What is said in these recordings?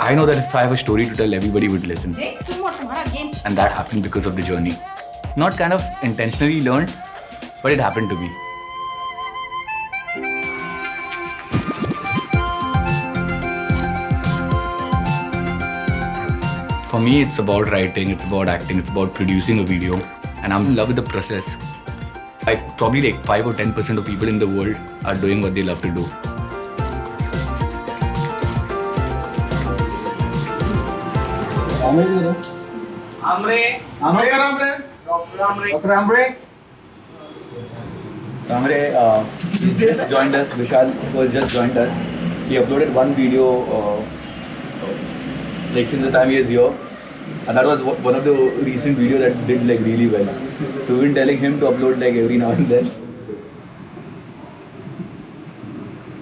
I know that if I have a story to tell, everybody would listen. And that happened because of the journey. Not kind of intentionally learned, but it happened to be. For me, it's about writing, it's about acting, it's about producing a video, and I'm in love with the process. Probably like 5 or 10% of people in the world are doing what they love to do. Amre, Dr. Amre. Amre just joined us. Vishal was just joined us. He uploaded one video like since the time he is here, and that was one of the recent videos that did like really well. So we've been telling him to upload like every now and then.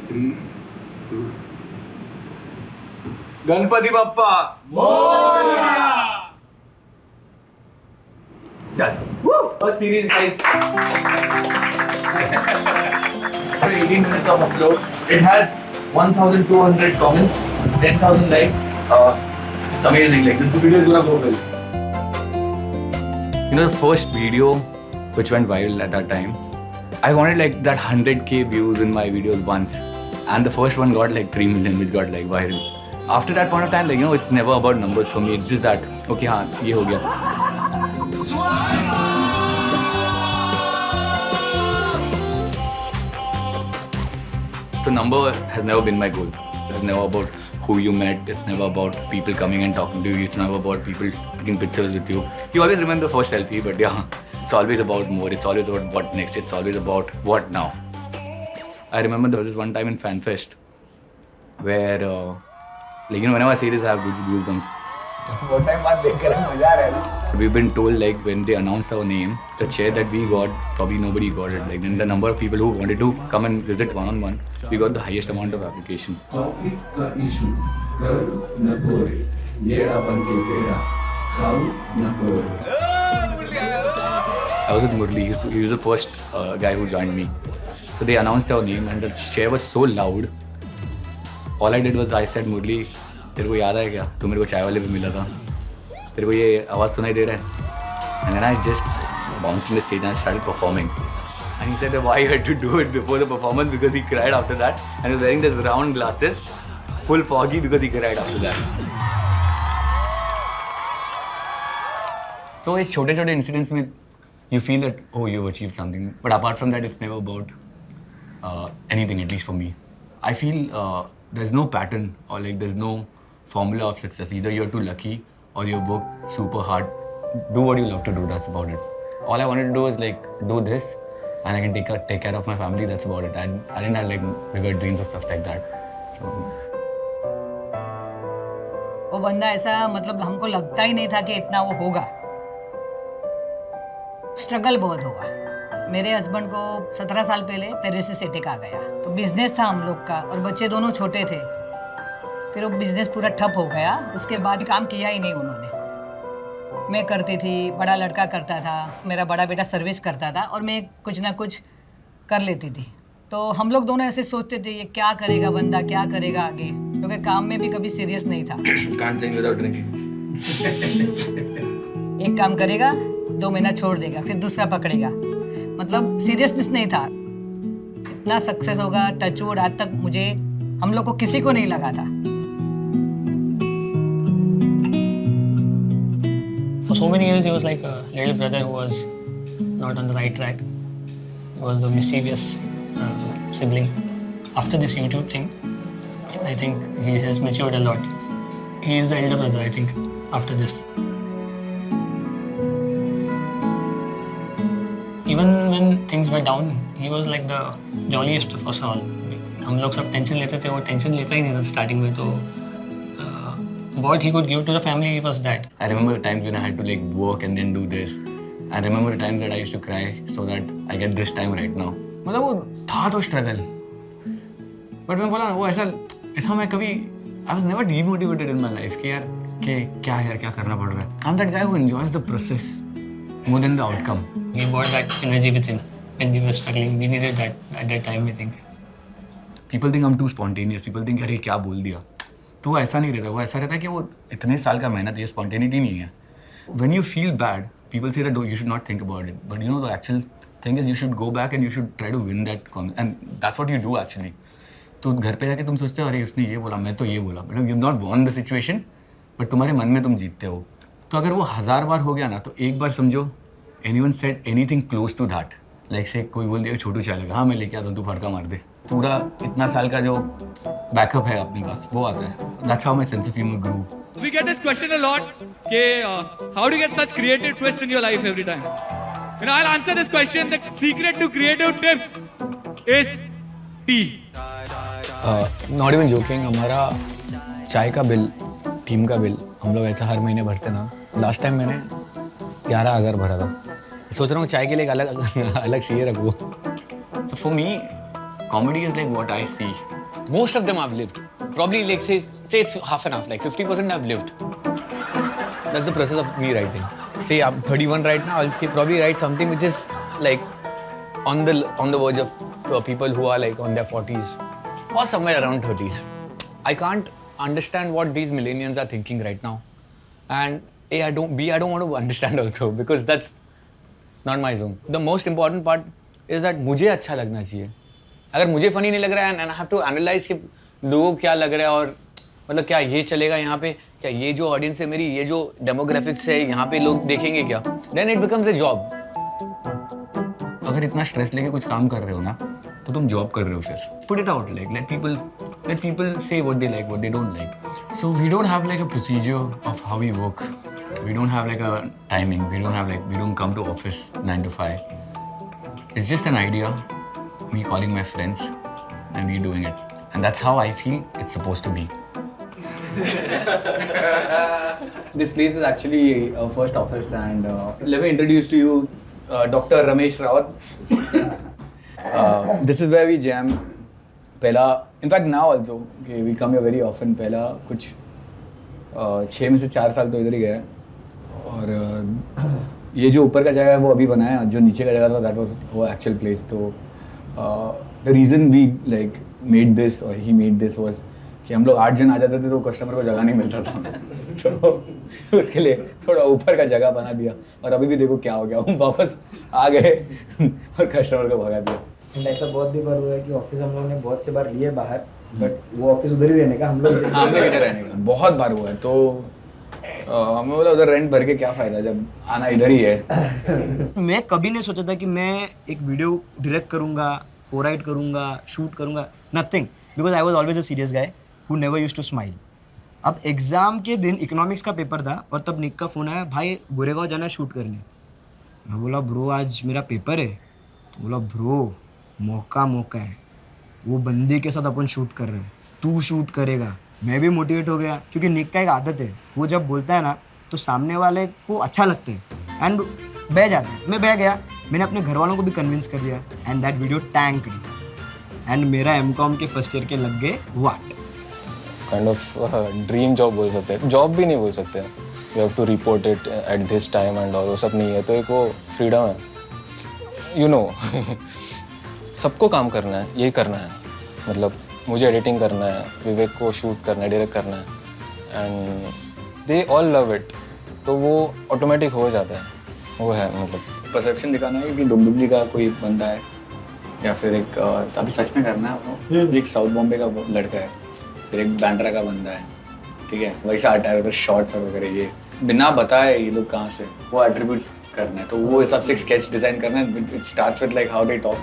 3, 2. Ganpati Bappa. Moria. Done. Woo! First series, guys. After 18 minutes of upload, it has 1,200 comments, 10,000 likes. It's amazing. Like this video is gonna go well. You know, the first video which went viral at that time, I wanted like that 100k views in my videos once, and the first one got like 3 million, which got like viral. After that point of time, like you know, it's never about numbers for me. It's just that okay, हाँ ये हो गया. The number has never been my goal. It's never about who you met. It's never about people coming and talking to you. It's never about people taking pictures with you. You always remember the first selfie, but yeah, it's always about more. It's always about what next. It's always about what now. I remember there was this one time in FanFest where, like you know, whenever I say this, I have goosebumps. What time बात देख कर मजा आ रहा है. We've been told like when they announced our name, the chair that we got, probably nobody got it. Like then the number of people who wanted to come and visit one-on-one, we got the highest amount of application. Topic का issue कर न बोरे येड़ा बन के तेरा खाऊ न बोरे. I was with Murli. He was the first guy who joined me. So they announced our name and the chair was so loud. All I did was I said, Murli, तेरे को याद है क्या? तू मेरे को चाय वाले पे मिला था. तेरे को ये आवाज़ सुनाई दे रहा है? And then I just bounced on the stage and I started performing. And he said why he had to do it before the performance because he cried after that. And he was wearing these round glasses, full foggy because he cried after that. So like छोटे-छोटे incidents में you feel that oh you've achieved something. But apart from that, it's never about anything, at least for me. I feel there's no pattern or like there's no formula of success. Either you're too lucky or you work super hard. Do what you love to do, that's about it. All I wanted to do is like do this and I can take care of my family, that's about it. I didn't have like bigger dreams or stuff like that. So वो बंदा ऐसा मतलब हमको लगता ही नहीं था कि इतना वो होगा. स्ट्रगल बहुत होगा. मेरे हस्बैंड को 17 साल पहले पेरिसिस अटैक आ गया. तो बिजनेस था हम लोग का और बच्चे दोनों छोटे थे. फिर वो बिजनेस पूरा ठप हो गया. उसके बाद काम किया ही नहीं उन्होंने. मैं करती थी, बड़ा लड़का करता था, मेरा बड़ा बेटा सर्विस करता था और मैं कुछ ना कुछ कर लेती थी. तो हम लोग दोनों ऐसे सोचते थे ये क्या करेगा बंदा, क्या करेगा आगे, क्योंकि काम में भी कभी सीरियस नहीं था. can't sing without drinking. एक काम करेगा, 2 महीना छोड़ देगा, फिर दूसरा पकड़ेगा. मतलब सीरियसनेस नहीं था. इतना सक्सेस होगा टचवुड आज तक मुझे हम लोग को किसी को नहीं लगा था. For so many years, he was like a little brother who was not on the right track. He was a mischievous sibling. After this YouTube thing, I think he has matured a lot. He is the elder brother, I think, after this. Even when things were down, he was like the jolliest of us all. हम लोग सब tension लेते थे, वो tension लेता ही नहीं था starting में. तो what he could give to the family was that. I remember the times when I had to like work and then do this. I remember the times that I used to cry so that I get this time right now. मतलब वो था तो struggle. But मैं बोला वो ऐसा मैं कभी I was never demotivated in my life कि यार क्या करना पड़ रहा है. I'm that guy who enjoys the process more than the outcome. He brought that energy within when we were struggling. We needed that at that time, I think. People think I'm too spontaneous. People think अरे क्या बोल दिया. तो वो ऐसा नहीं रहता, वो ऐसा रहता है कि वो इतने साल का मेहनत, ये स्पॉन्टेनिटी नहीं है. When you feel bad, people say that you should not think about it. But you know, the actual thing is you should go back and you should try to win that and that's what you do actually. तो घर पे जाके तुम सोचते हो अरे उसने ये बोला, मैं तो ये बोला, मतलब you not won the situation, but तुम्हारे मन में तुम जीतते हो. तो अगर वो 1000 बार हो गया ना, तो एक बार समझो anyone said anything close to that, like say कोई बोल दिया छोटू चलेगा, हाँ मैं लेके आता हूँ, तू फड़का मार दे, पूरा इतना साल का जो बैकअप है अपने पास वो आता है. That's how my sense of humour grew. We get this question a lot. How do you get such creative twists in your life every time? You know, I'll answer this question. The secret to creative tips is tea. Not even joking, हमारा चाय का bill, team का bill हम लोग ऐसा हर महीने भरते ना. लास्ट टाइम मैंने 11,000 भरा था. सोच रहा हूँ चाय के लिए एक अलग सीए रखूँ. So for me comedy is like what I see. Most of them I've lived. Probably like say it's half and half. Like 50% I've lived. That's the process of me writing. Say I'm 31 right now. I'll say probably write something which is like on the verge of people who are like on their 40s or somewhere around 30s. I can't understand what these millennials are thinking right now. And I don't want to understand also because that's not my zone. The most important part is that मुझे अच्छा लगना चाहिए. अगर मुझे funny नहीं लग रहा है and I have to analyse कि लोगों को क्या लग रहा है और मतलब क्या ये चलेगा यहाँ पे, क्या ये जो ऑडियंस है मेरी, ये जो डेमोग्राफिक्स है यहाँ पे लोग देखेंगे क्या, then it becomes a job. अगर इतना स्ट्रेस लेके कुछ काम कर रहे हो ना तो तुम जॉब कर रहे हो. फिर put it out, like let people say what they like, what they don't like. So we don't have like a procedure of how we work. We don't have like a timing. We don't come to office 9 to 5. It's just an idea, me calling my friends and we doing it, and that's how I feel it's supposed to be. This place is actually our first office, and let me introduce to you Dr. Ramesh Rawat. This is where we jam. पहला, in fact now also, okay, we come here very often. पहला कुछ 6 में से 4 साल तो इधर ही गए. और ये जो ऊपर का जगह है वो अभी बनाया, जो नीचे का जगह था that was वो actual place. तो the reason we like made this or he made this was कि हम लोग 8 जन आ जाते थे तो कस्टमर को जगह नहीं मिलता था. तो उसके लिए थोड़ा ऊपर का जगह बना दिया. और अभी भी देखो क्या हो गया, हम वापस आ गए और कस्टमर को भगा दिया. ऐसा बहुत भी बार हुआ है कि ऑफिस हम लोगों ने बहुत से बार लिए बाहर, बट वो ऑफिस उधर ही रहने का, हम लोग इधर रहने का बहुत बार हुआ है. तो हमें बोला उधर रेंट भर के क्या फ़ायदा जब आना इधर ही है. मैं कभी नहीं सोचा था कि मैं एक वीडियो डायरेक्ट करूँगा, को-राइट करूँगा, शूट करूँगा, nothing, because I was always a serious guy who never used to smile. अब एग्ज़ाम के दिन इकोनॉमिक्स का पेपर था और तब निक का फ़ोन आया, भाई गोरेगांव जाना शूट करने. मैं बोला ब्रो आज मेरा पेपर है. तो बोला ब्रो मौका है, वो बंदी के साथ अपन शूट कर रहे हैं, तू शूट करेगा. मैं भी मोटिवेट हो गया क्योंकि निक का एक आदत है, वो जब बोलता है ना तो सामने वाले को अच्छा लगता है एंड बह जाता है. मैं बह गया, मैंने अपने घर वालों को भी कन्विंस कर दिया and that video tanked. And मेरा एमकॉम के फर्स्ट ईयर के लग गए वाट. काइंड ऑफ ड्रीम जॉब बोल सकते हैं, जॉब भी नहीं बोल सकते हैं. You have to report it at this time and और वो सब नहीं है. तो एक वो फ्रीडम है, यू नो. सबको काम करना है, यही करना है. मतलब मुझे एडिटिंग करना है, विवेक को शूट करना है, डायरेक्ट करना है and they all love it. तो वो ऑटोमेटिक हो जाता है. वो है मतलब परसेप्शन दिखाना है कि डुमडुम जी का कोई बंदा है या फिर एक अभी सच में करना है. वो एक साउथ बॉम्बे का लड़का है, फिर एक बैंड्रा का बंदा है, ठीक है, वैसा अटायर वगैरह शॉर्ट्स वगैरह, ये बिना बताए ये लोग कहाँ से वो एट्रीब्यूट्स करना है. तो वो हिसाब से एक स्केच डिज़ाइन करना है. It starts with like how they talk.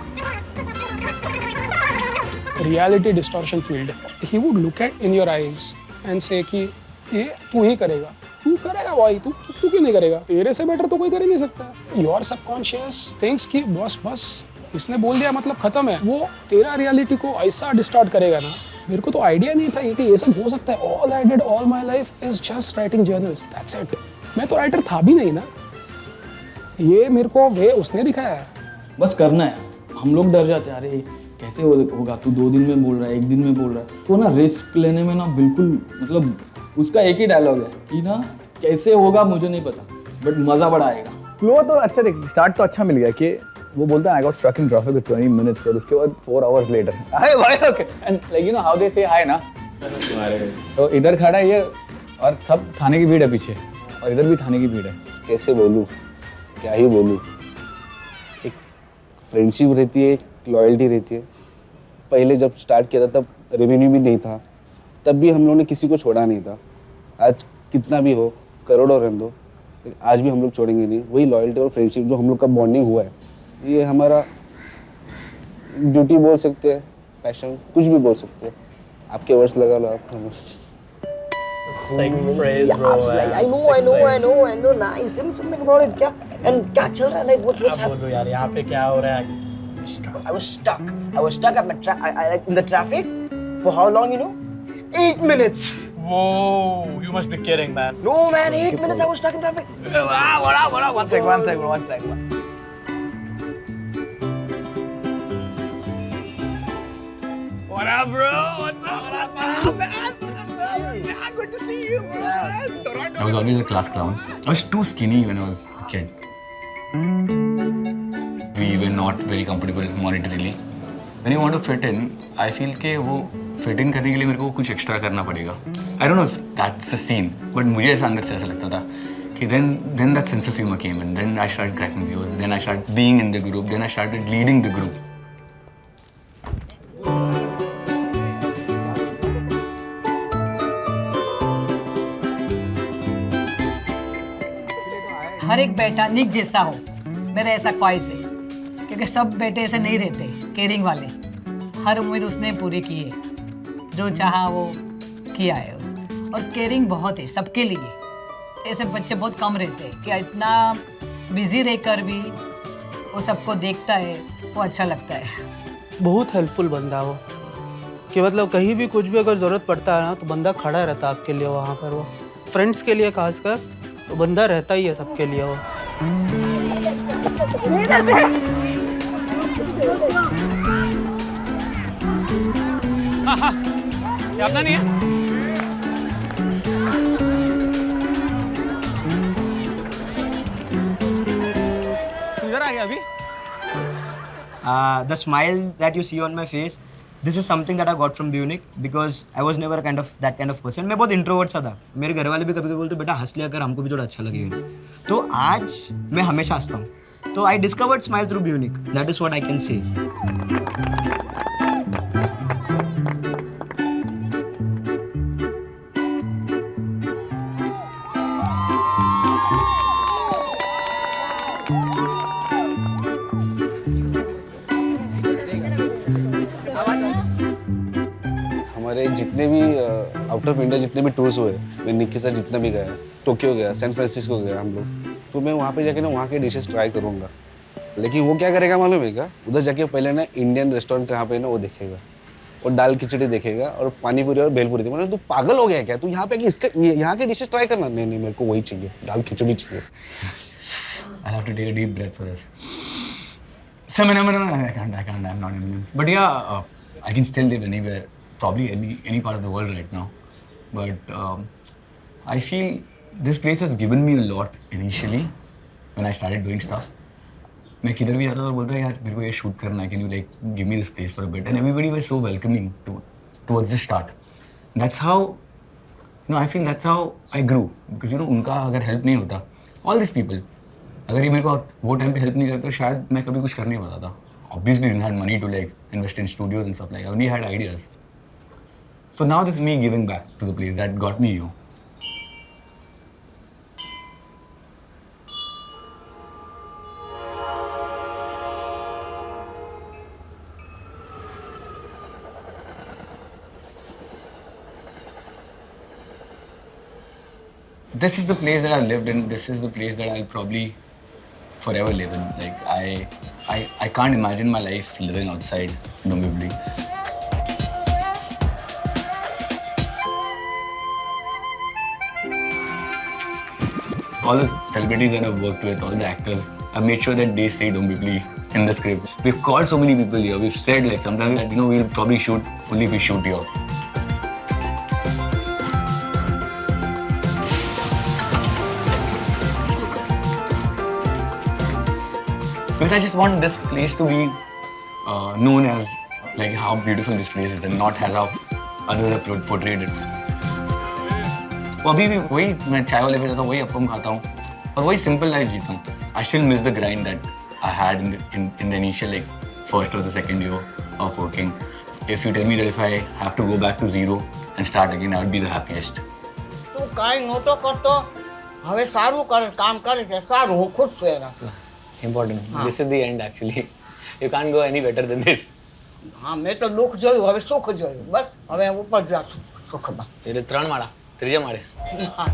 reality distortion field. He would look at in your eyes and say कि ये तू ही करेगा, तू करेगा भाई, तू क्यों नहीं करेगा, तेरे से बेटर तो कोई कर ही नहीं सकता. Your subconscious thinks कि बस इसने बोल दिया मतलब खत्म है. वो तेरा रियलिटी को ऐसा डिस्टॉर्ट करेगा ना. मेरे को तो आइडिया नहीं था कि ये सब हो सकता है. All I did all my life is just writing journals. That's it. मैं तो राइटर था भी नहीं ना. ये मेरे को वे उसने दिखाया है. बस करना है. हम लोग डर जाते हैं, अरे कैसे होगा, तू 2 दिन में बोल रहा है, 1 दिन में बोल रहा है. तो ना रिस्क लेने में ना बिल्कुल, मतलब उसका एक ही डायलॉग है कि ना कैसे होगा मुझे नहीं पता, बट मज़ा बड़ा आएगा. फ्लो तो अच्छा, देख स्टार्ट तो अच्छा मिल गया कि वो बोलता है I got struck in traffic with 20 minutes, और उसके बाद 4 hours लेटर अरे भाई okay. And like you know how they say hi ना, तो इधर खड़ा है ये और सब थाने की भीड़ है पीछे और इधर भी थाने की भीड़ है. कैसे बोलूँ, क्या ही बोलूँ. एक फ्रेंडशिप रहती है, एक लॉयल्टी रहती है. पहले जब स्टार्ट किया था तब रेवेन्यू भी नहीं था, तब भी हम लोगों ने किसी को छोड़ा नहीं था. आज कितना भी हो, करोड़ों रहने दो, आज भी हम लोग छोड़ेंगे नहीं. वही लॉयल्टी और फ्रेंडशिप जो हम लोग का बॉन्डिंग हुआ है, ये हमारा ड्यूटी बोल सकते हैं, पैशन, कुछ भी बोल सकते हैं. आपके वर्ड्स लगा लो आप. Sick praise, bro. I know. Nice. Tell me something about it. क्या चल रहा है? Like what's happening? यार यहाँ पे क्या हो रहा है? I was stuck at in the traffic for how long, you know? 8 minutes. Whoa, you must be kidding, man. No, man, 8 minutes I was stuck in traffic. One second. What up, bro? What's up, man? Good to see you, bro. I was always a class clown. I was too skinny when I was a kid. We were not very comfortable monetarily. When you want to fit in, I feel कि वो fit in करने के लिए मेरे को कुछ extra करना पड़ेगा. I don't know if that's the scene, but मुझे ऐसा अंदर से ऐसा लगता था कि then that sense of humor came in. Then I started cracking jokes. Then I started being in the group. Then I started leading the group. हर एक बेटा निक जैसा हो, मेरा ऐसा ख्वाहिश है, क्योंकि सब बेटे ऐसे नहीं रहते केयरिंग वाले. हर उम्मीद उसने पूरी की है, जो चाहा वो किया है. और केयरिंग बहुत है सबके लिए. ऐसे बच्चे बहुत कम रहते हैं कि इतना बिजी रहकर भी वो सबको देखता है, वो अच्छा लगता है. बहुत हेल्पफुल बंदा वो, कि मतलब कहीं भी कुछ भी अगर ज़रूरत पड़ता है ना तो बंदा खड़ा रहता है आपके लिए वहाँ पर. वो फ्रेंड्स के लिए खासकर तो बंदा रहता ही है सबके लिए वो. क्या अपना नहीं है? तू इधर आ गया अभी? The smile that you see on my face, this is something that I got from Bionic because I was never that kind of person. मैं बहुत इंट्रोवर्ट सा था. मेरे घर वाले भी कभी कभी बोलते बेटा हंस लिया कर, हमको भी थोड़ा अच्छा लगेगा. तो आज मैं हमेशा हंसता हूँ. तो I discovered smile through Bionic. That is what I can say. हमारे जितने भी आउट ऑफ इंडिया जितने भी टूर्स हुए, मैं निक के साथ जितना भी गया, टोक्यो गया, सैन फ्रांसिस्को गया हम लोग, तो मैं वहाँ पे जाके ना वहाँ के डिशेस ट्राई करूँगा. लेकिन वो क्या करेगा मालूम है क्या? उधर जाके पहले ना इंडियन रेस्टोरेंट कहाँ पे ना वो देखेगा, और दाल खिचड़ी देखेगा और पानी पूरी और भेलपूरी देखेगा. तू पागल हो गया क्या? तू यहाँ पे कि इसका यहाँ के डिशेस ट्राई करना? नहीं मेरे को वही चाहिए, दाल खिचड़ी चाहिए. I'll have to take a deep breath for this. So, I can't, I'm not Indian. But yeah, I can still live anywhere, probably any part of the world right now. But I feel this place has given me a lot initially when I started doing stuff. मैं किधर भी जाता था और बोलता यार मेरे को ये शूट करना है, can you like give me this place for a bit? And everybody was so welcoming towards the start. That's how, you know, I feel that's how I grew. Because you know, उनका अगर help नहीं होता, all these people, अगर ये मेरे को वो time पे हेल्प नहीं करते तो शायद मैं कभी कुछ कर नहीं पाता था. Obviously didn't have money to like invest in studios and stuff like that. I only had ideas. So now this is me giving back to the place that got me here. This is the place that I lived in. This is the place that I'll probably forever live in. Like I can't imagine my life living outside Dombivli. All the celebrities that I've worked with, all the actors, I've made sure that they say Dombivli in the script. We've called so many people here. We've said like sometimes that, you know, we'll probably shoot only if we shoot here. Because I just want this place to be known as like how beautiful this place is and not as how others have portrayed it. वो अभी भी वही मैं चाय वाले पे जाता हूँ, वही अपम खाता हूँ और वही सिंपल लाइफ जीता हूँ. I still miss the grind that I had in the initial like first or the second year of working. If you tell me that if I have to go back to zero and start again, I would be the happiest. તું કાંઈ નહોતો કરતો હવે સારું કરે કામ કરે છે સારું હું ખુશ છું એના. Important. This is the end actually. You can't go any better than this. હા મેં તો દુઃખ જોયું હવે સુખ જોયું બસ હવે હું ઉપર જાઉં સુખમાં. એટલે 3 માળા, ત્રીજા માળે. હા